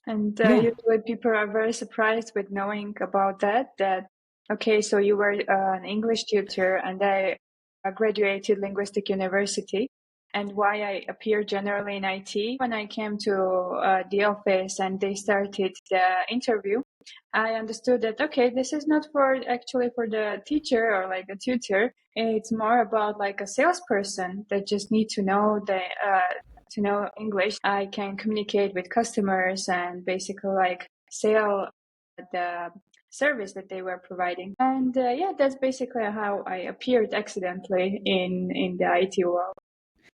And Yeah. usually people are very surprised with knowing about that, okay, so you were an English tutor and I graduated Linguistic University. And why I appear generally in IT. When I came to the office and they started the interview, I understood that, okay, this is not actually for the teacher or like a tutor. It's more about like a salesperson that just need to know to know English. I can communicate with customers and basically like sell the service that they were providing. And yeah, that's basically how I appeared accidentally in the IT world.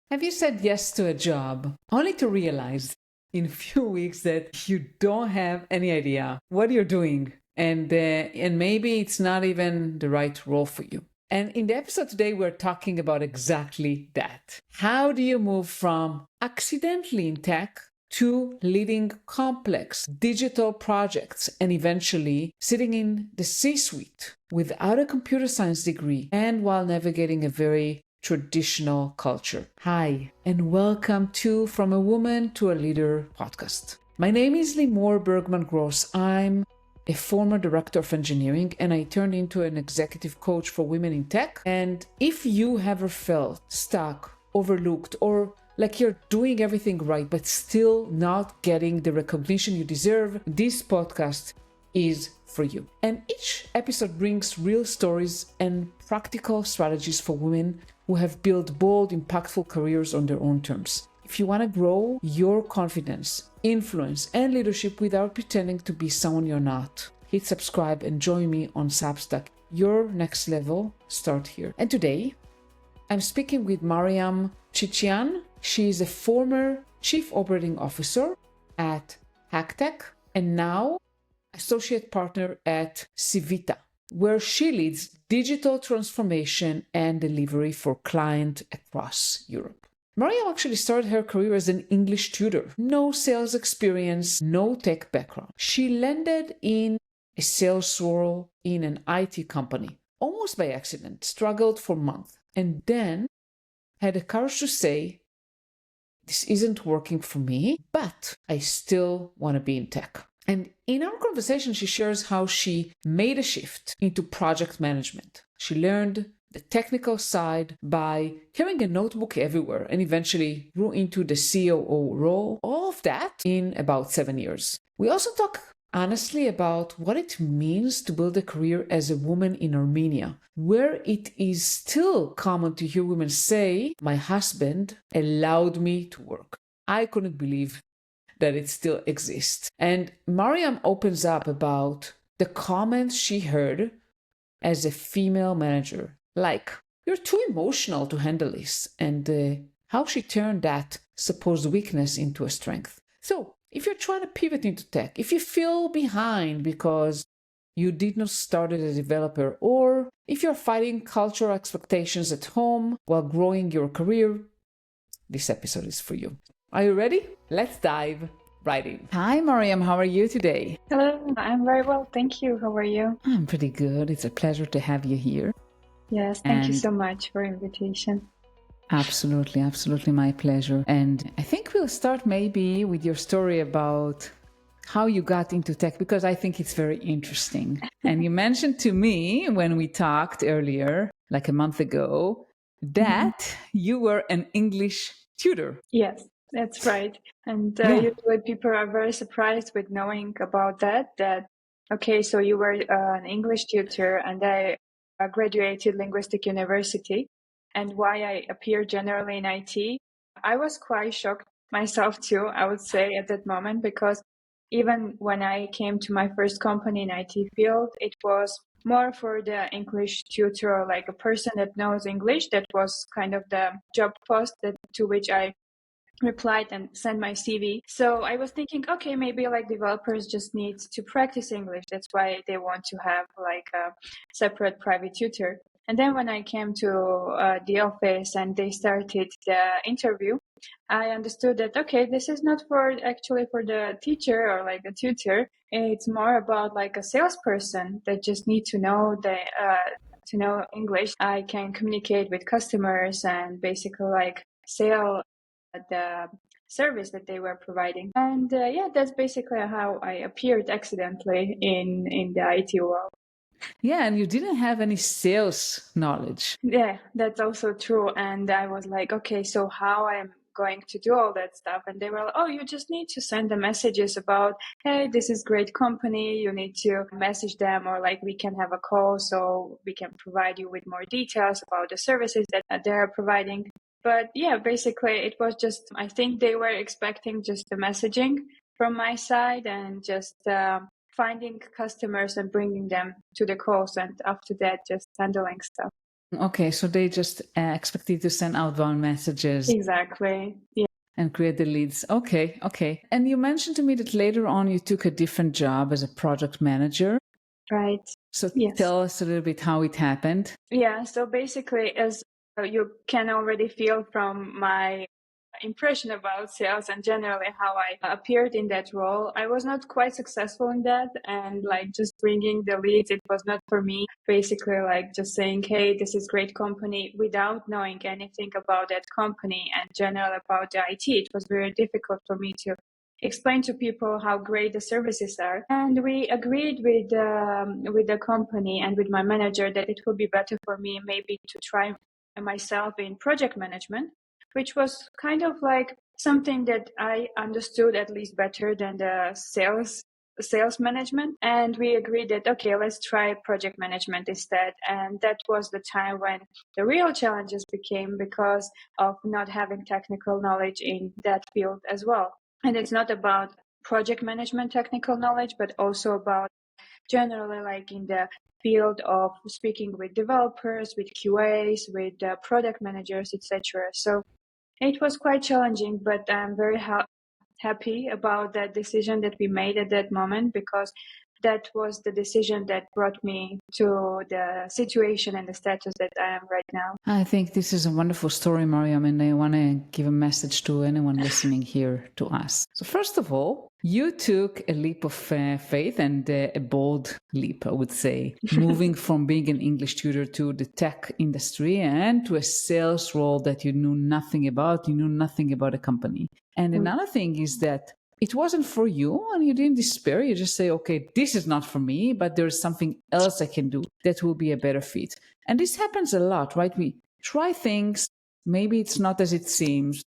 Have you said yes to a job only to realize in a few weeks that you don't have any idea what you're doing, and maybe it's not even the right role for you? And in the episode today, we're talking about exactly that. How do you move from accidentally in tech to leading complex digital projects and eventually sitting in the C-suite without a computer science degree and while navigating a very traditional culture? Hi, and welcome to From a Woman to a Leader podcast. My name is Limor Bergman Gross. I'm a former director of engineering, and I turned into an executive coach for women in tech. And if you ever felt stuck, overlooked, or like you're doing everything right, but still not getting the recognition you deserve, this podcast is for you. And each episode brings real stories and practical strategies for women who have built bold, impactful careers on their own terms. If you want to grow your confidence, influence, and leadership without pretending to be someone you're not, hit subscribe and join me on Substack. Your next level start here. And today, I'm speaking with Mariam Chtchyan. She is a former Chief Operating Officer at HackTech and now Associate Partner at Civitta, where she leads digital transformation and delivery for clients across Europe. Mariam actually started her career as an English tutor. No sales experience, no tech background. She landed in a sales role in an IT company, almost by accident, struggled for months, and then had the courage to say, this isn't working for me, but I still want to be in tech. And in our conversation, she shares how she made a shift into project management. She learned the technical side by carrying a notebook everywhere and eventually grew into the COO role. All of that in about 7 years. We also talk honestly about what it means to build a career as a woman in Armenia, where it is still common to hear women say, my husband allowed me to work. I couldn't believe that it still exists. And Mariam opens up about the comments she heard as a female manager, like, you're too emotional to handle this, and how she turned that supposed weakness into a strength. So if you're trying to pivot into tech, if you feel behind because you did not start as a developer, or if you're fighting cultural expectations at home while growing your career, this episode is for you. Are you ready? Let's dive right in. Hi, Mariam. How are you today? Hello, I'm very well, thank you. How are you? I'm pretty good. It's a pleasure to have you here. Yes, thank you so much for the invitation. Absolutely, absolutely my pleasure. And I think we'll start maybe with your story about how you got into tech, because I think it's very interesting. And you mentioned to me when we talked earlier, like a month ago, that you were an English tutor. Yes, that's right. And Yeah. usually people are very surprised with knowing about that, okay, so you were an English tutor and I graduated Linguistic University. And why I appear generally in IT, I was quite shocked myself too, I would say at that moment, because even when I came to my first company in IT field, it was more for the English tutor, like a person that knows English. That was kind of the job post to which I replied and sent my CV. So I was thinking, okay, maybe like developers just need to practice English. That's why they want to have like a separate private tutor. And then when I came to the office and they started the interview, I understood that, okay, this is not actually for the teacher or like a tutor. It's more about like a salesperson that just need to know to know English. I can communicate with customers and basically like sell the service that they were providing. And that's basically how I appeared accidentally in the IT world. Yeah, and you didn't have any sales knowledge. Yeah, that's also true. And I was like, okay, so how I'm going to do all that stuff? And they were like, oh, you just need to send the messages about, hey, this is great company. You need to message them, or like we can have a call so we can provide you with more details about the services that they're providing. But yeah, basically it was just, I think they were expecting just the messaging from my side and just finding customers and bringing them to the calls, and after that just handling stuff. Okay, so they just expected to send outbound messages. Exactly. Yeah. And create the leads. Okay. And you mentioned to me that later on you took a different job as a project manager. Right. So yes. Tell us a little bit how it happened. Yeah, so basically, as you can already feel from my impression about sales and generally how I appeared in that role, I was not quite successful in that. And like just bringing the leads, it was not for me. Basically, like just saying, hey, this is great company without knowing anything about that company and general about the IT. It was very difficult for me to explain to people how great the services are. And we agreed with the company and with my manager that it would be better for me maybe to try myself in project management, which was kind of like something that I understood at least better than the sales management. And we agreed that, okay, let's try project management instead. And that was the time when the real challenges became because of not having technical knowledge in that field as well. And it's not about project management technical knowledge, but also about generally like in the field of speaking with developers, with QAs, with product managers, etc. So it was quite challenging, but I'm very happy about that decision that we made at that moment, because that was the decision that brought me to the situation and the status that I am right now. I think this is a wonderful story, Mariam, and I want to give a message to anyone listening here to us. So first of all, you took a leap of faith and a bold leap, I would say, moving from being an English tutor to the tech industry and to a sales role that you knew nothing about. You knew nothing about a company. And another thing is that it wasn't for you and you didn't despair. You just say, okay, this is not for me, but there's something else I can do that will be a better fit. And this happens a lot, right? We try things, maybe it's not as it seems,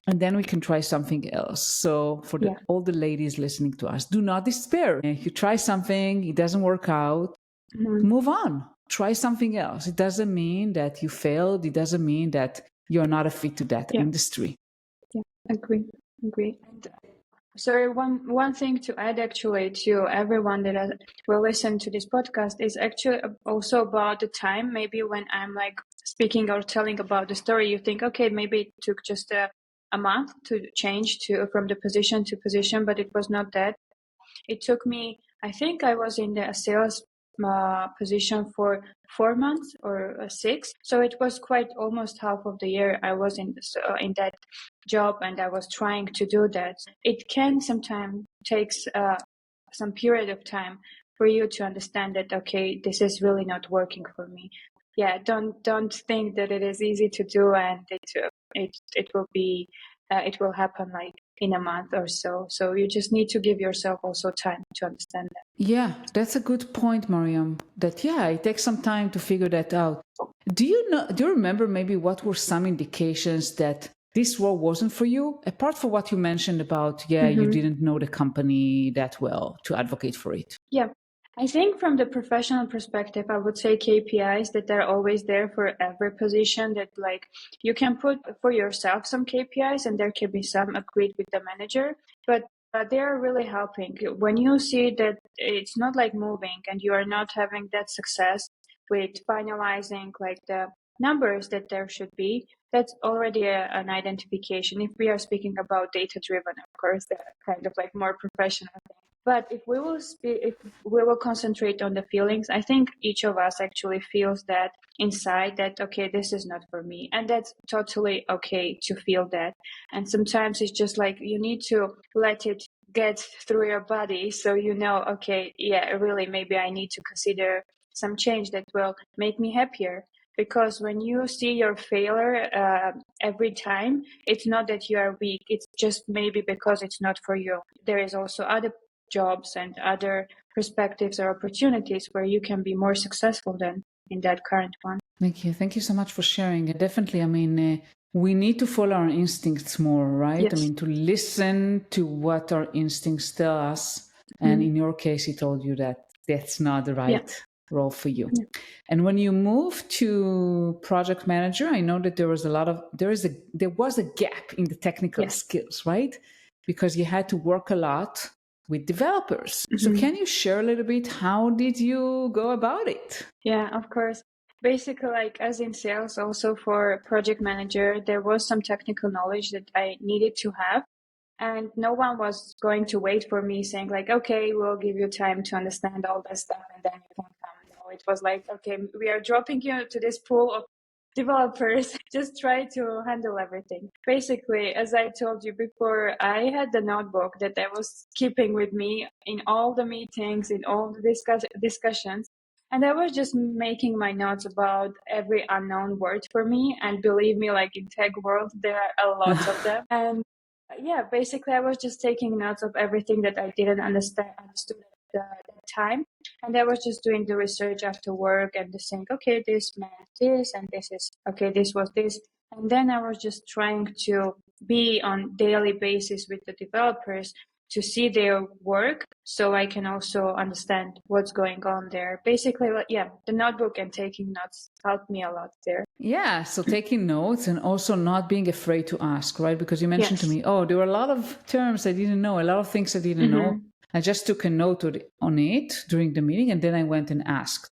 and then we can try something else. So for all the ladies listening to us, do not despair. If you try something, it doesn't work out, move on, try something else. It doesn't mean that you failed. It doesn't mean that you're not a fit to that industry. Yeah, agree. So one thing to add actually to everyone that will listen to this podcast is actually also about the time. Maybe when I'm like speaking or telling about the story, you think, okay, maybe it took just a month to change from the position to position, but it was not that. It took me, I think I was in the sales position for 4 months or 6. So it was quite almost half of the year I was in that job, and I was trying to do that. It can sometimes takes some period of time for you to understand that, okay, this is really not working for me. Yeah, don't think that it is easy to do and it will be it will happen like in a month or so. So you just need to give yourself also time to understand that. Yeah, that's a good point, Mariam. That it takes some time to figure that out. Do you remember maybe what were some indications that this role wasn't for you? Apart from what you mentioned about, you didn't know the company that well to advocate for it. Yeah. I think from the professional perspective, I would say KPIs that are always there for every position, that like you can put for yourself some KPIs and there can be some agreed with the manager, but they are really helping. When you see that it's not like moving and you are not having that success with finalizing like the numbers that there should be, that's already an identification. If we are speaking about data driven, of course, they're kind of like more professional thing. But if we will concentrate on the feelings, I think each of us actually feels that inside that, okay, this is not for me. And that's totally okay to feel that. And sometimes it's just like you need to let it get through your body. So you know, okay, yeah, really, maybe I need to consider some change that will make me happier. because when you see your failure every time, it's not that you are weak. It's just maybe because it's not for you. There is also other jobs and other perspectives or opportunities where you can be more successful than in that current one. Thank you. Thank you so much for sharing. Definitely, I mean, we need to follow our instincts more, right? Yes. I mean, to listen to what our instincts tell us. And in your case, he told you that that's not the right role for you. Yeah. And when you moved to project manager, I know that there was a gap in the technical skills, right? Because you had to work a lot with developers. So can you share a little bit, how did you go about it? Yeah, of course. Basically, like as in sales, also for project manager, there was some technical knowledge that I needed to have. And no one was going to wait for me saying like, okay, we'll give you time to understand all this stuff and then you can come. No, it was like, okay, we are dropping you to this pool of developers. Just try to handle everything. Basically, as I told you before, I had the notebook that I was keeping with me in all the meetings, in all the discussions. And I was just making my notes about every unknown word for me. And believe me, like in tech world, there are a lot of them. And yeah, basically, I was just taking notes of everything that I didn't understood at that time. And I was just doing the research after work and just saying, okay, this meant this, and this is, okay, this was this. And then I was just trying to be on daily basis with the developers to see their work so I can also understand what's going on there. Basically, yeah, the notebook and taking notes helped me a lot there. Yeah, so taking notes and also not being afraid to ask, right? Because you mentioned to me, oh, there were a lot of terms I didn't know, a lot of things I didn't know. I just took a note on it during the meeting and then I went and asked.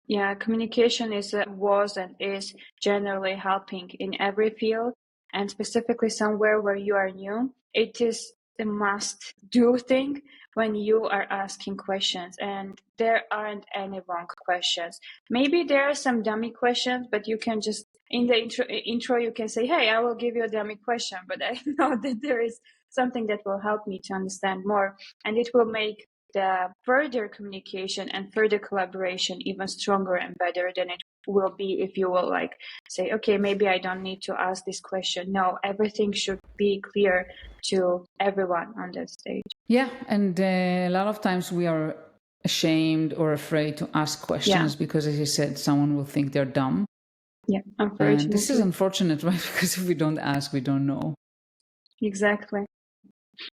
Yeah, communication was and is generally helping in every field, and specifically somewhere where you are new. It is a must-do thing when you are asking questions, and there aren't any wrong questions. Maybe there are some dummy questions, but you can just, in the intro you can say, hey, I will give you a dummy question, but I know that there is something that will help me to understand more, and it will make the further communication and further collaboration even stronger and better than it will be if you will like say, okay, maybe I don't need to ask this question. No, everything should be clear to everyone on that stage. Yeah, and a lot of times we are ashamed or afraid to ask questions because, as you said, someone will think they're dumb. Yeah, unfortunately. And this is unfortunate, right? Because if we don't ask, we don't know. Exactly.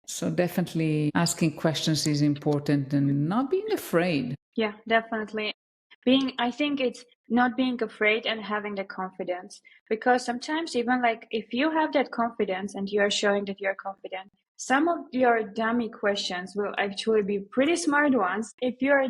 So definitely asking questions is important and not being afraid. Yeah, definitely. I think it's not being afraid and having the confidence, because sometimes even like if you have that confidence and you are showing that you're confident, some of your dummy questions will actually be pretty smart ones if you're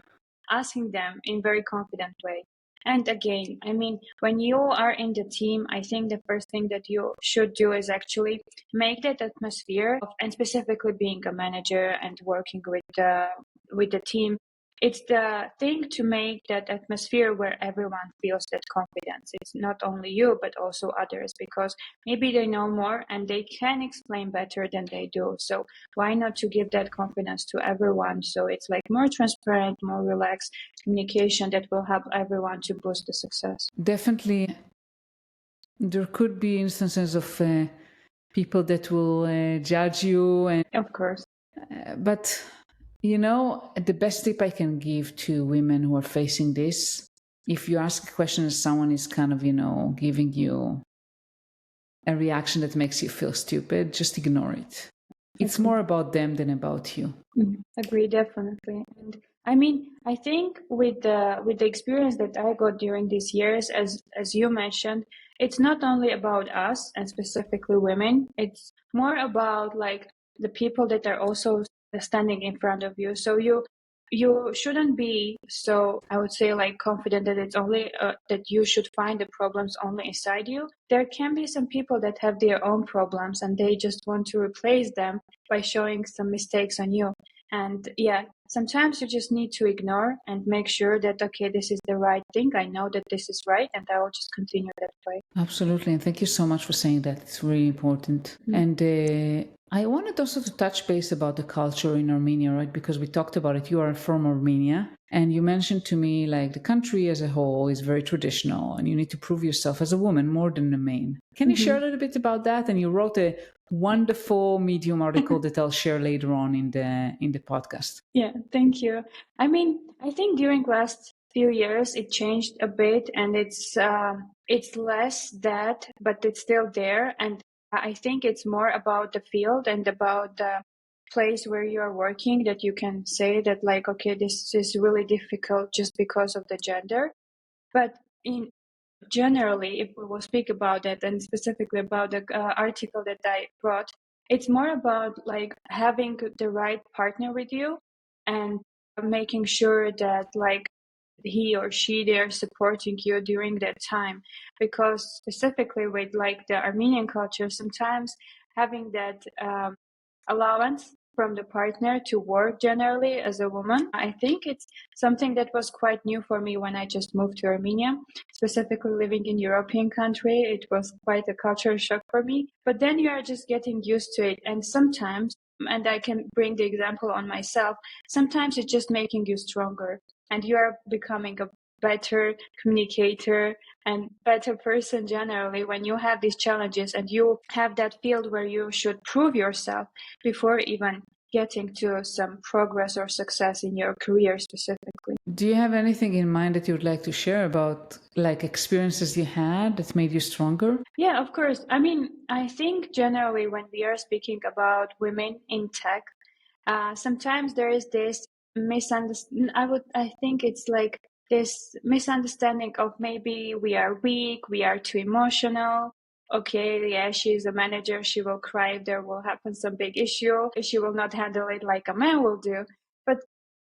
asking them in very confident way. And again, I mean, when you are in the team, I think the first thing that you should do is actually make that atmosphere of, and specifically being a manager and working with the team. It's the thing to make that atmosphere where everyone feels that confidence. It's not only you, but also others, because maybe they know more and they can explain better than they do. So why not to give that confidence to everyone? So it's like more transparent, more relaxed communication that will help everyone to boost the success. Definitely, there could be instances of people that will judge you. And of course. But you know, the best tip I can give to women who are facing this, if you ask a question and someone is kind of, giving you a reaction that makes you feel stupid, just ignore it. It's more about them than about you. Agree, definitely. And I mean, I think with the experience that I got during these years, as you mentioned, it's not only about us and specifically women. It's more about like the people that are also standing in front of you. So you shouldn't be so, I would say, like confident that it's only that you should find the problems only inside you. There can be some people that have their own problems and they just want to replace them by showing some mistakes on you. And yeah, sometimes you just need to ignore and make sure that, okay, this is the right thing. I know that this is right, and I will just continue that way. Absolutely. And thank you so much for saying that. It's really important. And I wanted also to touch base about the culture in Armenia, right? Because we talked about it. You are from Armenia. And you mentioned to me like the country as a whole is very traditional and you need to prove yourself as a woman more than a man. Can you share a little bit about that? And you wrote a wonderful Medium article that I'll share later on in the podcast. Yeah, thank you. I mean, I think during last few years it changed a bit, and it's less that, but it's still there. And I think it's more about the field and about the place where you are working, that you can say that like, okay, this is really difficult just because of the gender. But in generally, if we will speak about it, and specifically about the article that I brought, it's more about like having the right partner with you and making sure that like he or she, they're supporting you during that time. Because specifically with like the Armenian culture, sometimes having that allowance from the partner to work generally as a woman, I think it's something that was quite new for me when I just moved to Armenia. Specifically living in European country, it was quite a culture shock for me. But then you are just getting used to it. And sometimes, and I can bring the example on myself, sometimes it's just making you stronger and you are becoming a better communicator and better person generally when you have these challenges and you have that field where you should prove yourself before even getting to some progress or success in your career specifically. Do you have anything in mind that you would like to share about like experiences you had that made you stronger? Yeah, of course. I mean, I think generally when we are speaking about women in tech, sometimes there is this misunderstanding. I think it's like this misunderstanding of maybe we are weak, we are too emotional. Okay, yeah, she's a manager. She will cry if there will happen some big issue. She will not handle it like a man will do. But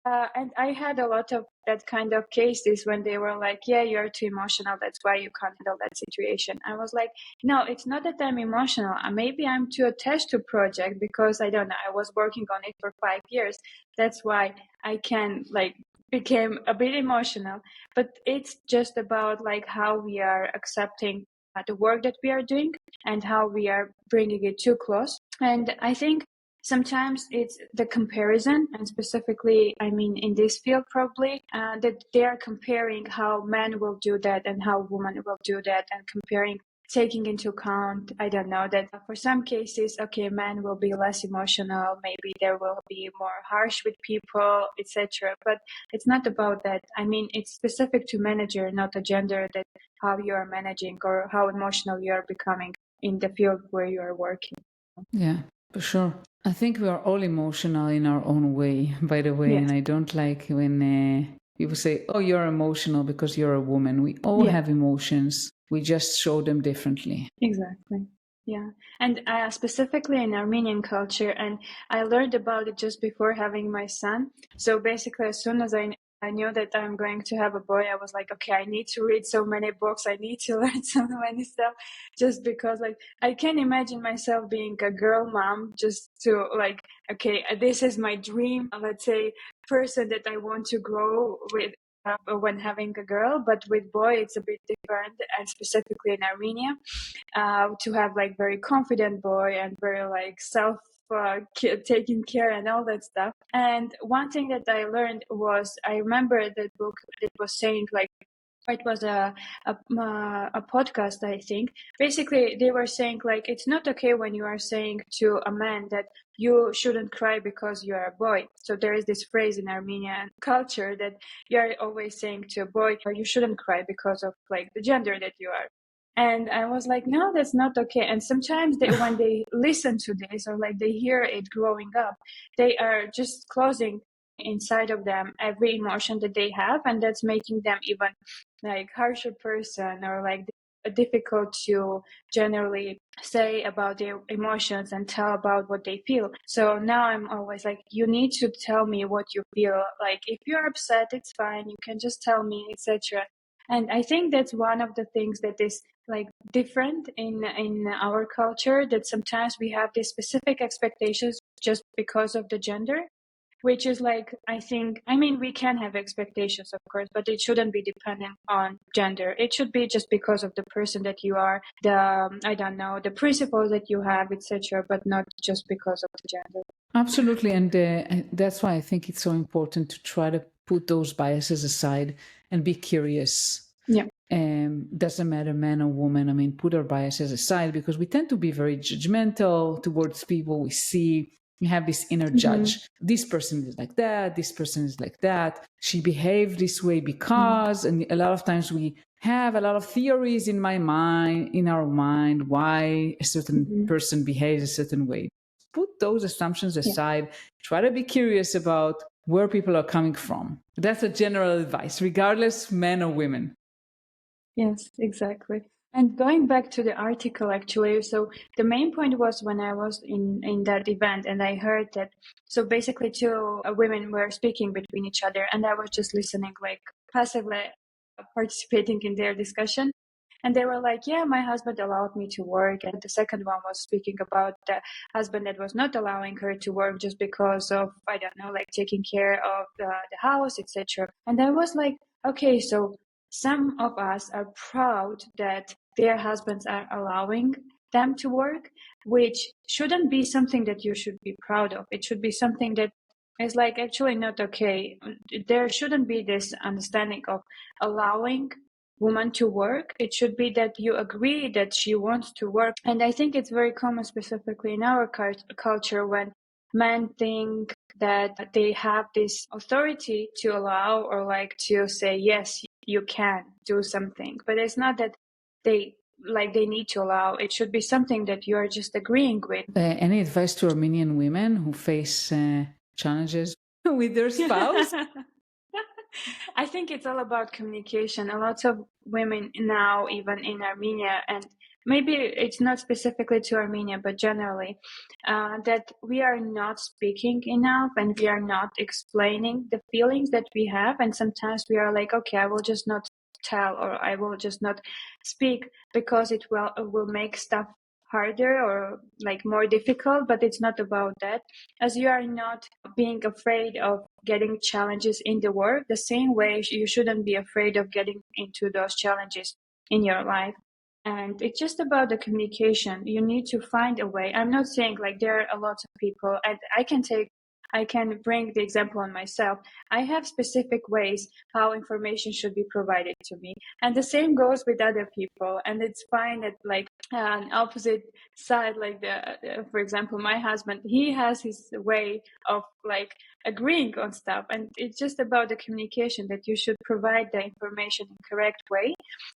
and I had a lot of that kind of cases when they were like, yeah, you're too emotional. That's why you can't handle that situation. I was like, no, it's not that I'm emotional. Maybe I'm too attached to project because I don't know. I was working on it for 5 years. That's why I can like became a bit emotional. But it's just about like how we are accepting the work that we are doing and how we are bringing it too close. And I think sometimes it's the comparison, and specifically, I mean, in this field, probably that they are comparing how men will do that and how women will do that, and comparing, taking into account, I don't know, that for some cases, okay, men will be less emotional, maybe there will be more harsh with people, etc. But it's not about that. I mean, it's specific to manager, not a gender, that how you are managing or how emotional you are becoming in the field where you are working. Yeah, for sure. I think we are all emotional in our own way, by the way, Yes. and I don't like when people say, oh, you're emotional because you're a woman. We all have emotions. We just show them differently. Exactly. Yeah. And specifically in Armenian culture, and I learned about it just before having my son. So basically, as soon as I knew that I'm going to have a boy, I was like, okay, I need to read so many books. I need to learn so many stuff just because like I can imagine myself being a girl mom just to like, okay, this is my dream, let's say, person that I want to grow with when having a girl. But with boy, it's a bit different, and specifically in Armenia, to have like very confident boy and very like self taking care and all that stuff. And one thing that I learned was, I remember that book that was saying like, it was a podcast, I think. Basically, they were saying like, it's not okay when you are saying to a man that you shouldn't cry because you are a boy. So there is this phrase in Armenian culture that you are always saying to a boy, or you shouldn't cry because of like the gender that you are. And I was like, no, that's not okay. And sometimes when they listen to this or like they hear it growing up, they are just closing inside of them every emotion that they have, and that's making them even like harsher person, or like difficult to generally say about their emotions and tell about what they feel. So now I'm always like, you need to tell me what you feel. Like if you're upset, it's fine, you can just tell me, etc. And I think that's one of the things that is like different in our culture, that sometimes we have these specific expectations just because of the gender. which is like, I mean, we can have expectations, of course, but it shouldn't be dependent on gender. It should be just because of the person that you are, I don't know, the principles that you have, etc., but not just because of the gender. Absolutely. And that's why I think it's so important to try to put those biases aside and be curious. Yeah. Doesn't matter man or woman. I mean, put our biases aside, because we tend to be very judgmental towards people we see. We have this inner judge. This person is like that. This person is like that. She behaved this way because, and a lot of times we have a lot of theories in our mind, why a certain person behaves a certain way. Put those assumptions aside. Try to be curious about where people are coming from. That's a general advice, regardless men or women. Yes, exactly. And going back to the article, actually, so the main point was when I was in that event and I heard that, so basically two women were speaking between each other and I was just listening, like passively participating in their discussion. And they were like, yeah, my husband allowed me to work. And the second one was speaking about the husband that was not allowing her to work just because of, I don't know, like taking care of the house, etc. And I was like, okay, so some of us are proud that their husbands are allowing them to work, which shouldn't be something that you should be proud of. It should be something that is like actually not okay. There shouldn't be this understanding of allowing woman to work. It should be that you agree that she wants to work. And I think it's very common, specifically in our culture, when men think that they have this authority to allow or like to say, yes, you can do something. But it's not that they need to allow. It should be something that you are just agreeing with. Any advice to Armenian women who face challenges with their spouse? I think it's all about communication. A lot of women now, even in Armenia, and maybe it's not specifically to Armenia, but generally, that we are not speaking enough and we are not explaining the feelings that we have. And sometimes we are like, okay, I will just not tell, or I will just not speak because it will make stuff harder or like more difficult, but it's not about that. As you are not being afraid of getting challenges in the work, the same way you shouldn't be afraid of getting into those challenges in your life. And it's just about the communication. You need to find a way. I'm not saying like there are a lot of people, and I can bring the example on myself. I have specific ways how information should be provided to me. And the same goes with other people. And it's fine that like an opposite side, like for example, my husband, he has his way of like agreeing on stuff. And it's just about the communication, that you should provide the information in correct way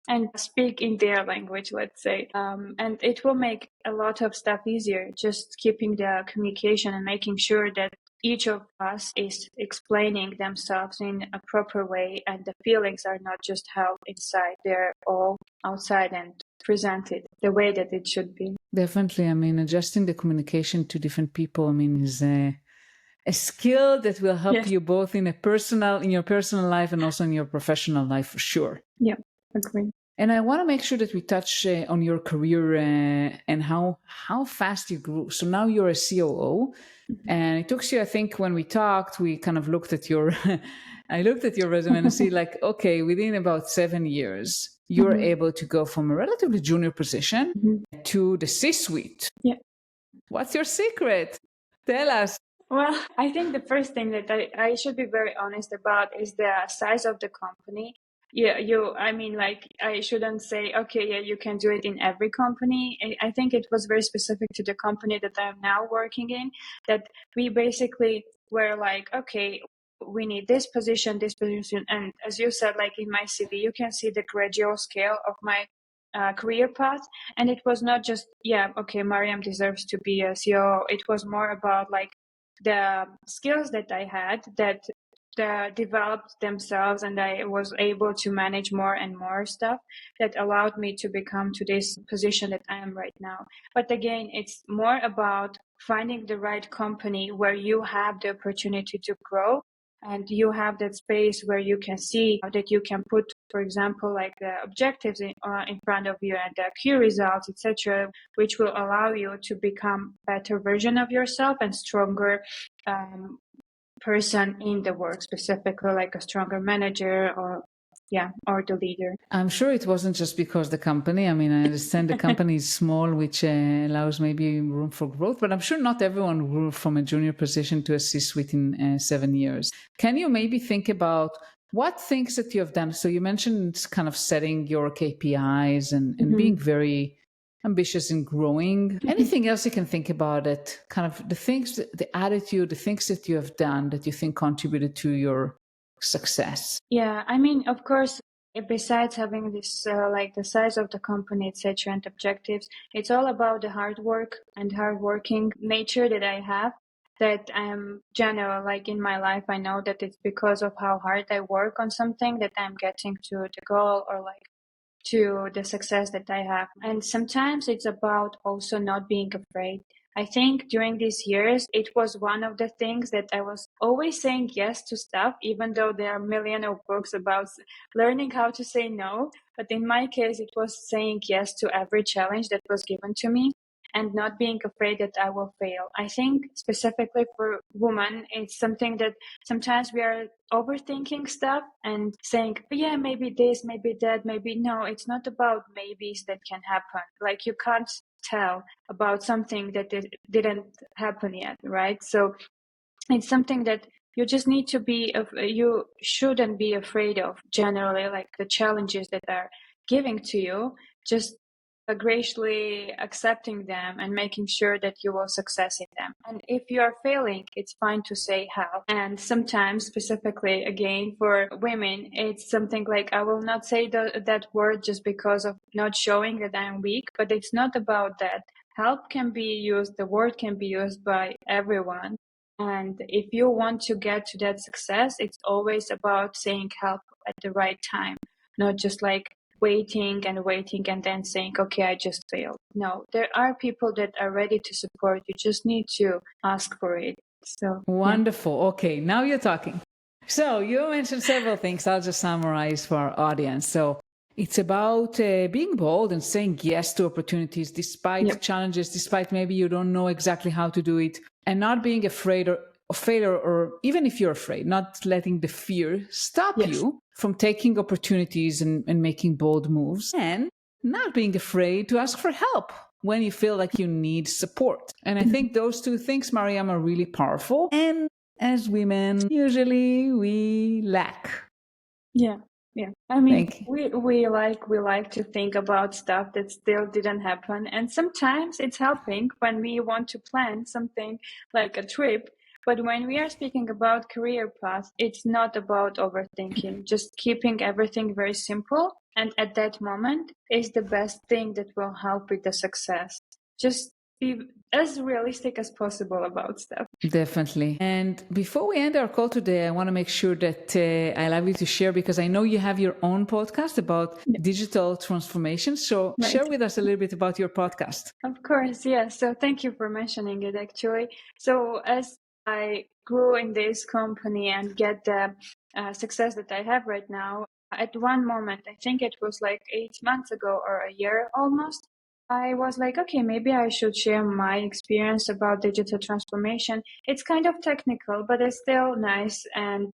and speak in their language, let's say. And it will make a lot of stuff easier, just keeping the communication and making sure that each of us is explaining themselves in a proper way and the feelings are not just held inside, they're all outside and presented the way that it should be. Definitely. I mean, adjusting the communication to different people, I mean, is a skill that will help you both in your personal life and also in your professional life, for sure. Yeah, agree. And I want to make sure that we touch on your career and how fast you grew. So now you're a COO, and it took you, I think, when we talked, we kind of looked at your, I looked at your resume and see like, okay, within about 7 years, you're able to go from a relatively junior position to the C-suite. Yeah. What's your secret? Tell us. Well, I think the first thing that I should be very honest about is the size of the company. Yeah, I mean, like, I shouldn't say, okay, yeah, you can do it in every company. I think it was very specific to the company that I'm now working in, that we basically were like, okay, we need this position. And as you said, like in my CV, you can see the gradual scale of my career path. And it was not just, yeah, okay, Mariam deserves to be a COO. It was more about like the skills that I had that developed themselves, and I was able to manage more and more stuff that allowed me to become to this position that I am right now. But again, it's more about finding the right company where you have the opportunity to grow and you have that space where you can see that you can put, for example, like the objectives in front of you and the key results, etc., which will allow you to become better version of yourself and stronger person in the work, specifically like a stronger manager or the leader. I'm sure it wasn't just because the company, I mean, I understand the company is small, which allows maybe room for growth, but I'm sure not everyone grew from a junior position to a C-suite in 7 years. Can you maybe think about what things that you have done? So you mentioned kind of setting your KPIs and being very ambitious in growing. Anything else you can think about it? Kind of the things, the attitude, the things that you have done that you think contributed to your success? Yeah, I mean, of course, besides having this like the size of the company, etc., and objectives, it's all about the hard work and hardworking nature that I have. That I'm general, like in my life, I know that it's because of how hard I work on something that I'm getting to the goal or like to the success that I have. And sometimes it's about also not being afraid. I think during these years, it was one of the things that I was always saying yes to stuff, even though there are a million of books about learning how to say no. But in my case, it was saying yes to every challenge that was given to me and not being afraid that I will fail. I think specifically for women, it's something that sometimes we are overthinking stuff and saying, yeah, maybe this, maybe that, maybe no. It's not about maybes that can happen. Like you can't tell about something that didn't happen yet, right? So it's something that you just need to be, you shouldn't be afraid of generally, like the challenges that are giving to you, just graciously accepting them and making sure that you will success in them. And if you are failing, it's fine to say help. And sometimes, specifically again for women, it's something like I will not say that word just because of not showing that I'm weak, but it's not about that. Help can be used, the word can be used by everyone. And if you want to get to that success, it's always about saying help at the right time, not just like waiting and then saying, okay, I just failed. No, there are people that are ready to support. You just need to ask for it. So wonderful. Yeah. Okay, now you're talking. So you mentioned several things. I'll just summarize for our audience. So it's about being bold and saying yes to opportunities despite challenges, despite maybe you don't know exactly how to do it, and not being afraid of failure, or even if you're afraid, not letting the fear stop you from taking opportunities and making bold moves, and not being afraid to ask for help when you feel like you need support. And I think those two things, Mariam, are really powerful. And as women, usually we lack. Yeah. I mean, we like to think about stuff that still didn't happen. And sometimes it's helping when we want to plan something like a trip. But when we are speaking about career path, it's not about overthinking, just keeping everything very simple. And at that moment is the best thing that will help with the success. Just be as realistic as possible about stuff. Definitely. And before we end our call today, I want to make sure that I allow you to share, because I know you have your own podcast about digital transformation. So share with us a little bit about your podcast. Of course, yeah. So thank you for mentioning it, actually. So as I grew in this company and get the success that I have right now, at one moment, I think it was like 8 months ago or a year almost, I was like, okay, maybe I should share my experience about digital transformation. It's kind of technical, but it's still nice. And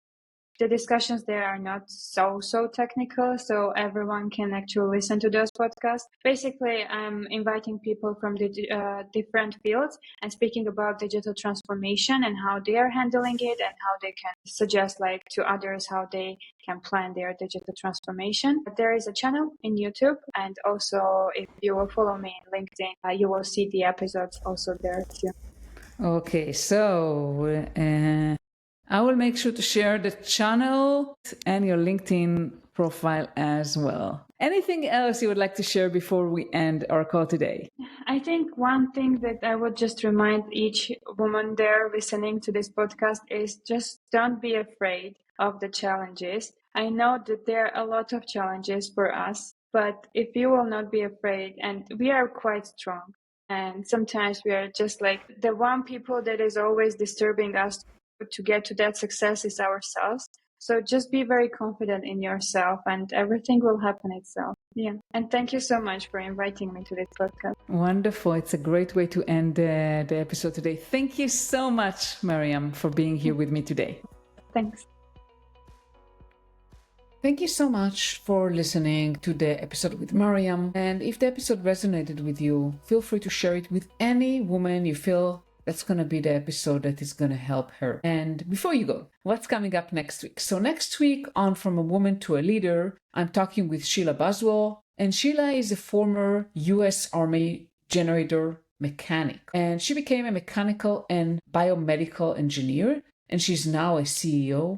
the discussions there are not so technical, so everyone can actually listen to those podcasts. Basically, I'm inviting people from the different fields and speaking about digital transformation and how they are handling it and how they can suggest like to others how they can plan their digital transformation. There is a channel in YouTube, and also if you will follow me on LinkedIn, you will see the episodes also there too. Okay, so I will make sure to share the channel and your LinkedIn profile as well. Anything else you would like to share before we end our call today? I think one thing that I would just remind each woman there listening to this podcast is just don't be afraid of the challenges. I know that there are a lot of challenges for us, but if you will not be afraid, and we are quite strong, and sometimes we are just like the one people that is always disturbing us to get to that success is ourselves. So just be very confident in yourself and everything will happen itself. Yeah. And thank you so much for inviting me to this podcast. Wonderful. It's a great way to end the episode today. Thank you so much, Mariam, for being here with me today. Thanks. Thank you so much for listening to the episode with Mariam. And if the episode resonated with you, feel free to share it with any woman you feel that's going to be the episode that is going to help her. And before you go, what's coming up next week? So next week on From a Woman to a Leader, I'm talking with Sheila Buswell. And Sheila is a former US Army generator mechanic. And she became a mechanical and biomedical engineer. And she's now a CEO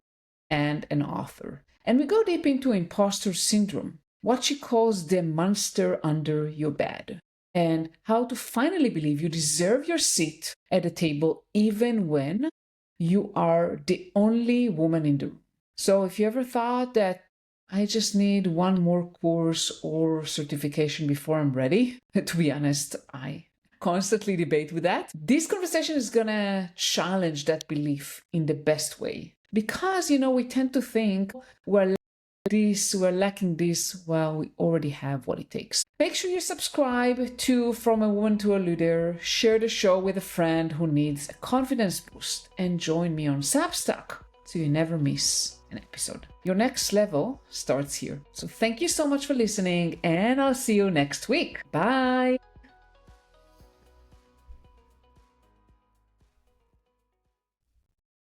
and an author. And we go deep into imposter syndrome, what she calls the monster under your bed, and how to finally believe you deserve your seat at the table even when you are the only woman in the room. So if you ever thought that I just need one more course or certification before I'm ready, to be honest, I constantly debate with that. This conversation is gonna challenge that belief in the best way. Because, we tend to think we're lacking this, well, we already have what it takes. Make sure you subscribe to From a Woman to a Leader, share the show with a friend who needs a confidence boost, and join me on Substack so you never miss an episode. Your next level starts here. So thank you so much for listening, and I'll see you next week. Bye!